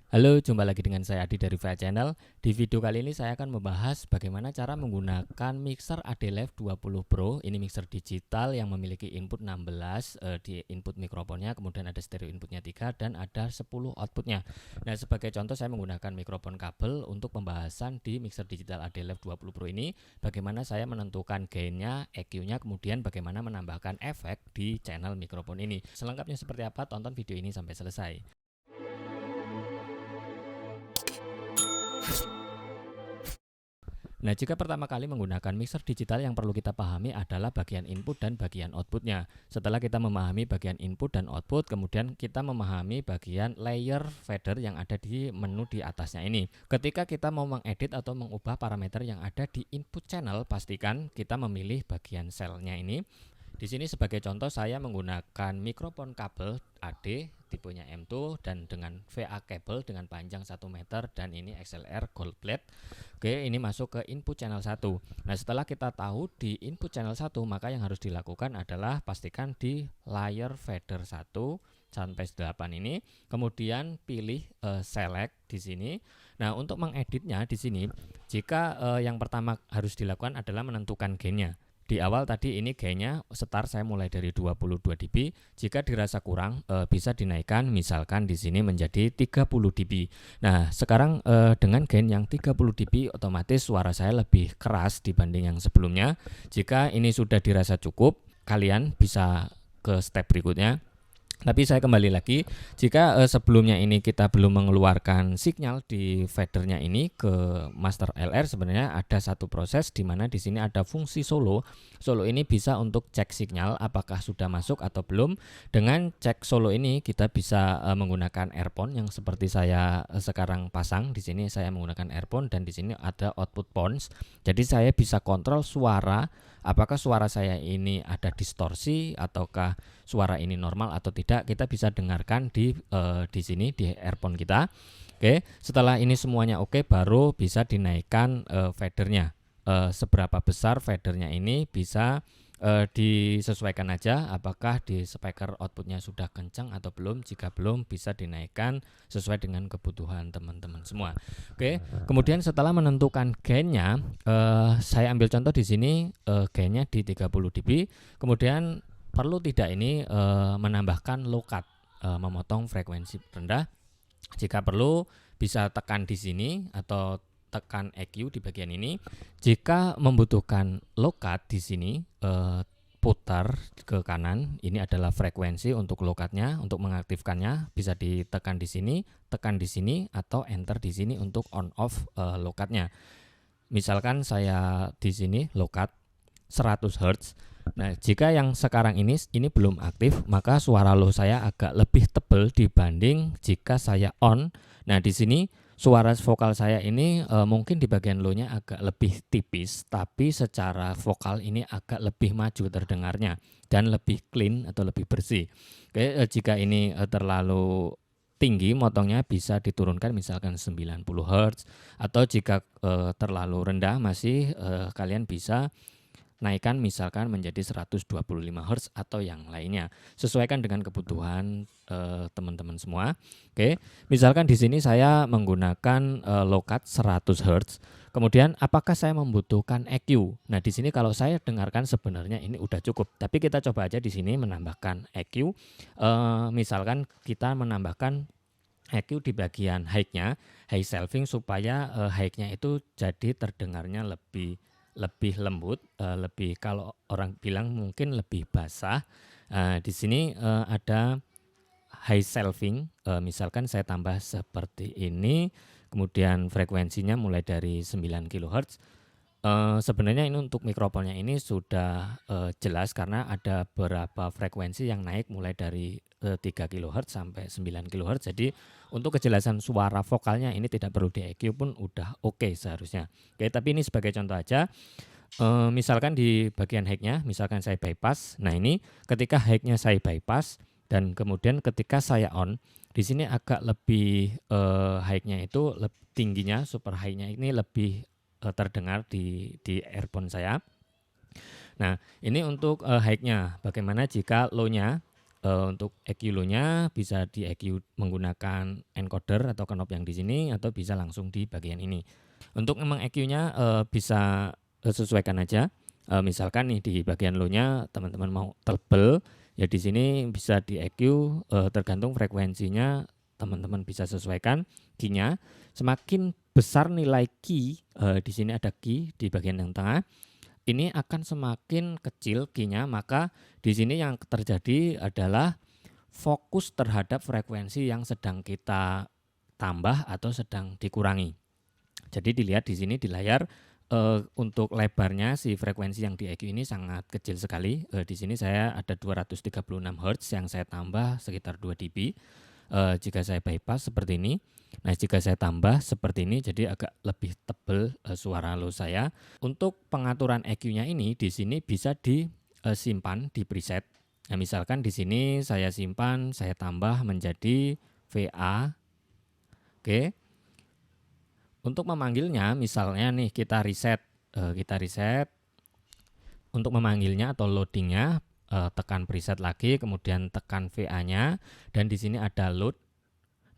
Halo, jumpa lagi dengan saya Adi dari VA Channel. Di video kali ini saya akan membahas bagaimana cara menggunakan mixer ADLEV 20 Pro. Ini mixer digital yang memiliki input 16 di input mikrofonnya, kemudian ada stereo inputnya 3 dan ada 10 outputnya. Nah, sebagai contoh saya menggunakan mikrofon kabel untuk pembahasan di mixer digital ADLEV 20 Pro ini, bagaimana saya menentukan gainnya, EQ-nya, kemudian bagaimana menambahkan efek di channel mikrofon ini. Selengkapnya seperti apa, tonton video ini sampai selesai. Nah, jika pertama kali menggunakan mixer digital, yang perlu kita pahami adalah bagian input dan bagian outputnya. Setelah kita memahami bagian input dan output, kemudian kita memahami bagian layer fader yang ada di menu di atasnya ini. Ketika kita mau mengedit atau mengubah parameter yang ada di input channel, pastikan kita memilih bagian cell-nya ini. Di sini sebagai contoh saya menggunakan mikrofon kabel AD tipenya M2 dan dengan VA kabel dengan panjang 1 meter dan ini XLR gold plate. Oke, ini masuk ke input channel 1. Nah, setelah kita tahu di input channel 1, maka yang harus dilakukan adalah pastikan di layer fader 1 sampai 8 ini, kemudian pilih select di sini. Nah, untuk mengeditnya di sini, jika yang pertama harus dilakukan adalah menentukan gainnya. Di awal tadi ini gainnya start saya mulai dari 22 dB. Jika dirasa kurang bisa dinaikkan misalkan di sini menjadi 30 dB. Nah, sekarang dengan gain yang 30 dB otomatis suara saya lebih keras dibanding yang sebelumnya. Jika ini sudah dirasa cukup, kalian bisa ke step berikutnya. Tapi saya kembali lagi, jika sebelumnya ini kita belum mengeluarkan sinyal di fadernya ini ke master LR, sebenarnya ada satu proses di mana di sini ada fungsi solo. Solo ini bisa untuk cek sinyal apakah sudah masuk atau belum. Dengan cek solo ini kita bisa menggunakan earphone yang seperti saya sekarang pasang. Di sini saya menggunakan earphone dan di sini ada output pons. Jadi saya bisa kontrol suara, apakah suara saya ini ada distorsi ataukah suara ini normal atau tidak, kita bisa dengarkan di sini di earphone kita. Oke, setelah ini semuanya oke, baru bisa dinaikkan fadernya. Seberapa besar fadernya ini bisa disesuaikan aja, apakah di speaker outputnya sudah kencang atau belum. Jika belum, bisa dinaikkan sesuai dengan kebutuhan teman-teman semua. Oke, kemudian setelah menentukan gainnya, saya ambil contoh di sini gainnya di 30 dB. Kemudian perlu tidak ini menambahkan low cut, memotong frekuensi rendah. Jika perlu bisa tekan di sini atau tekan EQ di bagian ini. Jika membutuhkan low cut di sini putar ke kanan, ini adalah frekuensi untuk low cut-nya. Untuk mengaktifkannya bisa ditekan di sini, tekan di sini atau enter di sini untuk on off low cut-nya. Misalkan saya di sini low cut 100 Hz. Nah, jika yang sekarang ini belum aktif, maka suara low saya agak lebih tebal dibanding jika saya on. Nah, di sini suara vokal saya ini mungkin di bagian low-nya agak lebih tipis, tapi secara vokal ini agak lebih maju terdengarnya dan lebih clean atau lebih bersih. Oke, jika ini terlalu tinggi motongnya bisa diturunkan misalkan 90 Hz, atau jika terlalu rendah masih kalian bisa naikkan misalkan menjadi 125 Hz atau yang lainnya. Sesuaikan dengan kebutuhan teman-teman semua. Oke, misalkan di sini saya menggunakan low cut 100 Hz. Kemudian apakah saya membutuhkan EQ? Nah, di sini kalau saya dengarkan sebenarnya ini udah cukup. Tapi kita coba aja di sini menambahkan EQ. Misalkan kita menambahkan EQ di bagian high-nya, high shelving, supaya high-nya itu jadi terdengarnya lebih lembut, lebih kalau orang bilang mungkin lebih basah. Di sini ada high shelving, misalkan saya tambah seperti ini, kemudian frekuensinya mulai dari 9 kHz. Sebenarnya ini untuk mikrofonnya ini sudah jelas karena ada beberapa frekuensi yang naik mulai dari 3 kHz sampai 9 kHz. Jadi untuk kejelasan suara vokalnya ini tidak perlu di EQ pun udah oke seharusnya. Oke, tapi ini sebagai contoh aja. Misalkan di bagian high-nya, misalkan saya bypass. Nah, ini ketika high-nya saya bypass dan kemudian ketika saya on, di sini agak lebih high-nya itu tingginya, super high-nya ini lebih terdengar di earphone saya. Nah, ini untuk high-nya. Bagaimana jika low-nya? Untuk EQ low-nya bisa di EQ menggunakan encoder atau knob yang di sini, atau bisa langsung di bagian ini. Untuk memang EQ-nya bisa sesuaikan aja. Misalkan nih di bagian low-nya teman-teman mau tebel, ya di sini bisa di EQ tergantung frekuensinya teman-teman bisa sesuaikan key-nya. Semakin besar nilai key, di sini ada key di bagian yang tengah, ini akan semakin kecil key-nya, maka di sini yang terjadi adalah fokus terhadap frekuensi yang sedang kita tambah atau sedang dikurangi. Jadi dilihat di sini di layar, untuk lebarnya si frekuensi yang di EQ ini sangat kecil sekali. Di sini saya ada 236 Hz yang saya tambah sekitar 2 dB. Jika saya bypass seperti ini, nah jika saya tambah seperti ini, jadi agak lebih tebal suara low saya. Untuk pengaturan EQ-nya ini di sini bisa disimpan di preset. Nah, misalkan di sini saya simpan, saya tambah menjadi VA. Oke. Untuk memanggilnya misalnya nih kita reset, Untuk memanggilnya atau loadingnya, tekan preset lagi, kemudian tekan VA-nya, dan di sini ada load.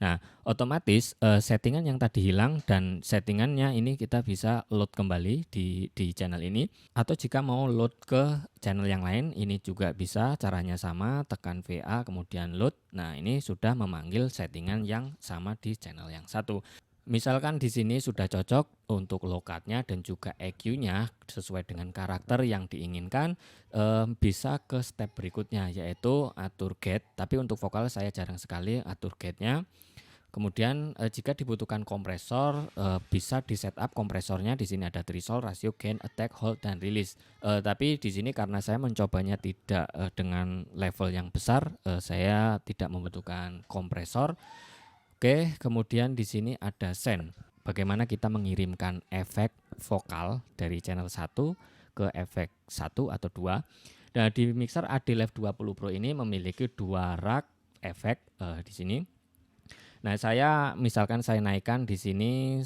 Nah, otomatis settingan yang tadi hilang, dan settingannya ini kita bisa load kembali di channel ini. Atau jika mau load ke channel yang lain, ini juga bisa, caranya sama, tekan VA kemudian load. Nah, ini sudah memanggil settingan yang sama di channel yang satu. Misalkan di sini sudah cocok untuk low cut-nya dan juga EQ-nya sesuai dengan karakter yang diinginkan, bisa ke step berikutnya, yaitu atur gate. Tapi untuk vokal saya jarang sekali atur gate-nya. Kemudian jika dibutuhkan kompresor, bisa di setup kompresornya. Di sini ada threshold, ratio, gain, attack, hold, dan release. Tapi di sini karena saya mencobanya tidak dengan level yang besar, saya tidak membutuhkan kompresor. Oke, kemudian di sini ada send. Bagaimana kita mengirimkan efek vokal dari channel 1 ke efek 1 atau 2. Nah, di mixer AD Live 20 Pro ini memiliki 2 rak efek di sini. Nah, misalkan saya naikkan di sini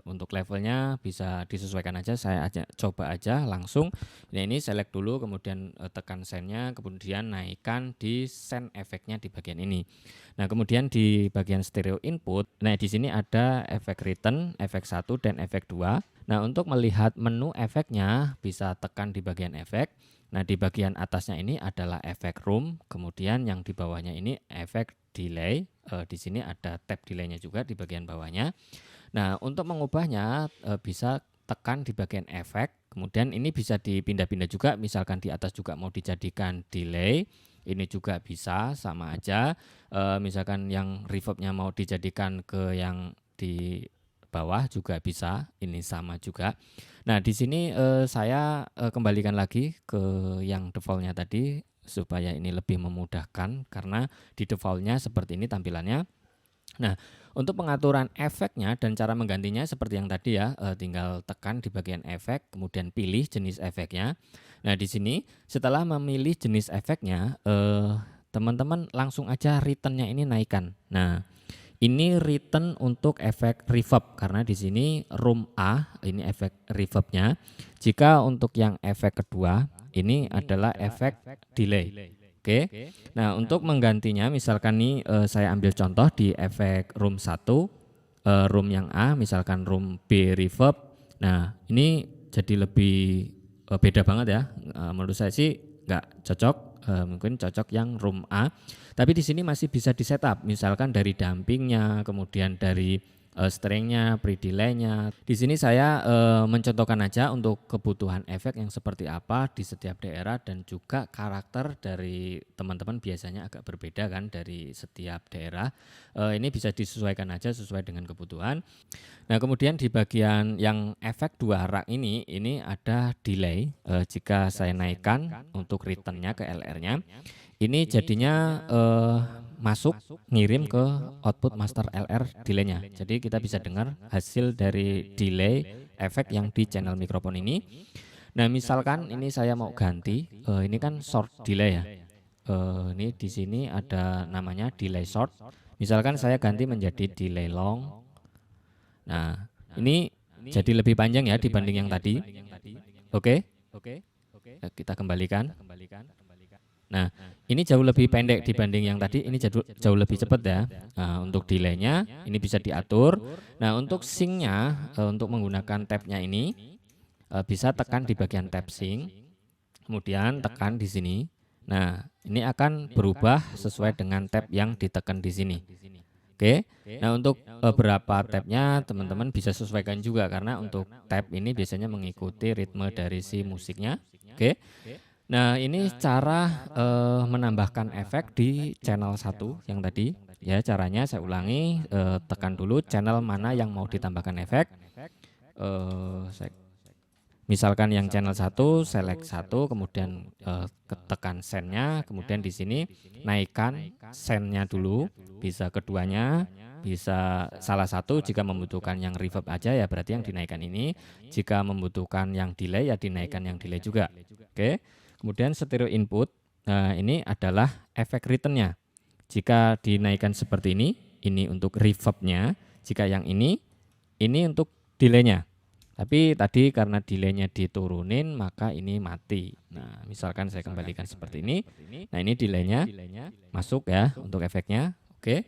untuk levelnya bisa disesuaikan aja, saya coba aja langsung. Nah, ini select dulu, kemudian tekan send-nya, kemudian naikkan di send efeknya di bagian ini. Nah, kemudian di bagian stereo input, nah di sini ada efek return, efek 1 dan efek 2. Nah, untuk melihat menu efeknya bisa tekan di bagian efek. Nah, di bagian atasnya ini adalah efek room, kemudian yang di bawahnya ini efek delay. Di sini ada tab delay-nya juga di bagian bawahnya. Nah, untuk mengubahnya bisa tekan di bagian efek. Kemudian ini bisa dipindah-pindah juga, misalkan di atas juga mau dijadikan delay, ini juga bisa, sama aja. Misalkan yang reverb-nya mau dijadikan ke yang di bawah juga bisa, ini sama juga. Nah, di sini saya kembalikan lagi ke yang default-nya tadi supaya ini lebih memudahkan, karena di default-nya seperti ini tampilannya. Nah, untuk pengaturan efeknya dan cara menggantinya seperti yang tadi ya, tinggal tekan di bagian efek, kemudian pilih jenis efeknya. Nah, di sini setelah memilih jenis efeknya, teman-teman langsung aja return-nya ini naikkan. Nah, ini return untuk efek reverb, karena di sini room A ini efek reverb-nya. Jika untuk yang efek kedua ini adalah efek delay. Oke. Nah, untuk menggantinya misalkan nih saya ambil contoh di efek room 1, room yang A, misalkan room B reverb. Nah, ini jadi lebih beda banget ya. Menurut saya sih nggak cocok, mungkin cocok yang room A. Tapi di sini masih bisa di setup, misalkan dari dampingnya, kemudian dari stringnya, pre-delay-nya. Di sini saya mencontohkan aja untuk kebutuhan efek yang seperti apa di setiap daerah, dan juga karakter dari teman-teman biasanya agak berbeda kan dari setiap daerah. Ini bisa disesuaikan aja sesuai dengan kebutuhan. Nah, kemudian di bagian yang efek 2 rak ini ada delay. Jika saya naikkan untuk return-nya ke LR-nya, ini jadinya masuk ngirim ke output master LR delay-nya. Jadi kita bisa dengar hasil dari delay efek yang di channel mikrofon ini. Nah, misalkan ini saya mau ganti, ini kan short delay ya. Ini di sini ada namanya delay short. Misalkan saya ganti menjadi delay long. Nah, ini jadi lebih panjang ya dibanding yang tadi. Oke. Kita kembalikan. Nah, ini jauh lebih pendek dibanding yang tadi, ini jauh lebih cepat ya. Nah, untuk delay-nya ini bisa diatur. Nah, untuk sync-nya untuk menggunakan tab-nya ini bisa tekan di bagian tab sync, kemudian tekan di sini. Nah, ini akan berubah sesuai dengan tab yang ditekan di sini. Oke. Nah, untuk berapa tabnya teman-teman bisa sesuaikan juga karena untuk tab ini biasanya mengikuti ritme dari si musiknya. Oke. Nah, ini cara menambahkan efek di channel 1 yang tadi. Ya, caranya saya ulangi, tekan dulu channel mana yang mau ditambahkan efek. Misalkan yang channel 1, select 1, kemudian tekan send-nya, kemudian di sini naikkan send-nya dulu, bisa keduanya, bisa salah satu. Jika membutuhkan yang reverb aja ya berarti yang dinaikkan ini, jika membutuhkan yang delay ya dinaikkan yang delay juga. Oke. Kemudian stereo input, nah ini adalah efek return-nya. Jika dinaikkan seperti ini untuk reverb-nya, jika yang ini untuk delay-nya. Tapi tadi karena delay-nya diturunin maka ini mati. Nah, misalkan saya kembalikan seperti ini. Nah, ini delay-nya masuk ya untuk efeknya. Oke.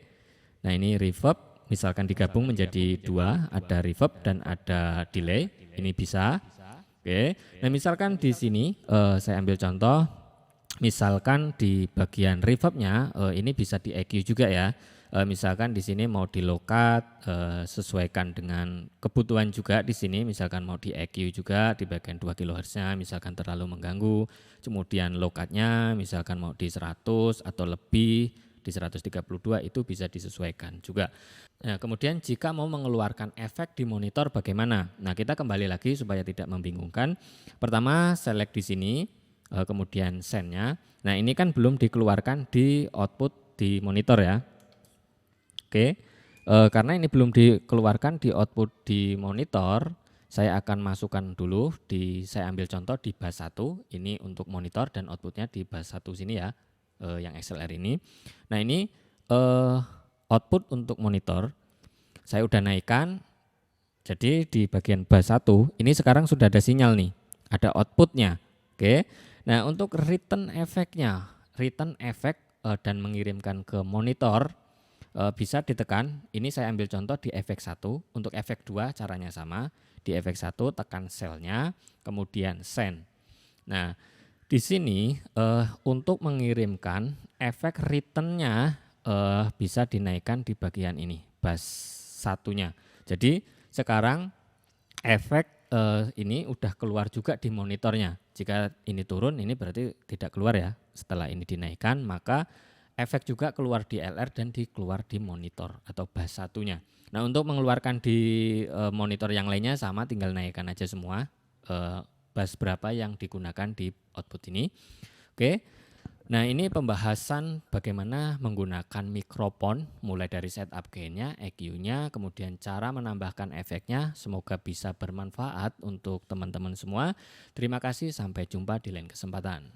Nah, ini reverb misalkan digabung menjadi 2, ada reverb dan ada delay. Ini bisa. Oke. Nah, misalkan di sini saya ambil contoh, misalkan di bagian reverb-nya ini bisa di EQ juga ya. Misalkan di sini mau di low cut, sesuaikan dengan kebutuhan juga di sini. Misalkan mau di EQ juga di bagian 2 kHz-nya, misalkan terlalu mengganggu. Kemudian low cut-nya misalkan mau di 100 atau lebih, di 132 itu bisa disesuaikan juga. Nah, kemudian jika mau mengeluarkan efek di monitor bagaimana? Nah, kita kembali lagi supaya tidak membingungkan. Pertama, select di sini, kemudian send-nya. Nah, ini kan belum dikeluarkan di output di monitor ya. Oke, karena ini belum dikeluarkan di output di monitor, saya akan masukkan dulu saya ambil contoh di bus 1, ini untuk monitor dan outputnya di bus 1 sini ya, yang XLR ini. Nah, ini output untuk monitor, saya udah naikkan, jadi di bagian bus 1, ini sekarang sudah ada sinyal nih, ada outputnya. Oke, nah untuk return efeknya, return efek dan mengirimkan ke monitor, bisa ditekan. Ini saya ambil contoh di efek 1. Untuk efek 2 caranya sama. Di efek 1 tekan sel-nya, kemudian send. Nah, di sini untuk mengirimkan efek return-nya bisa dinaikkan di bagian ini, bus 1-nya. Jadi sekarang efek ini udah keluar juga di monitornya. Jika ini turun, ini berarti tidak keluar ya. Setelah ini dinaikkan, maka efek juga keluar di LR dan keluar di monitor atau bus 1-nya. Nah, untuk mengeluarkan di monitor yang lainnya sama, tinggal naikkan aja semua bus berapa yang digunakan di output ini. Oke. Nah, ini pembahasan bagaimana menggunakan mikrofon mulai dari setup gain-nya, EQ-nya, kemudian cara menambahkan efeknya. Semoga bisa bermanfaat untuk teman-teman semua. Terima kasih, sampai jumpa di lain kesempatan.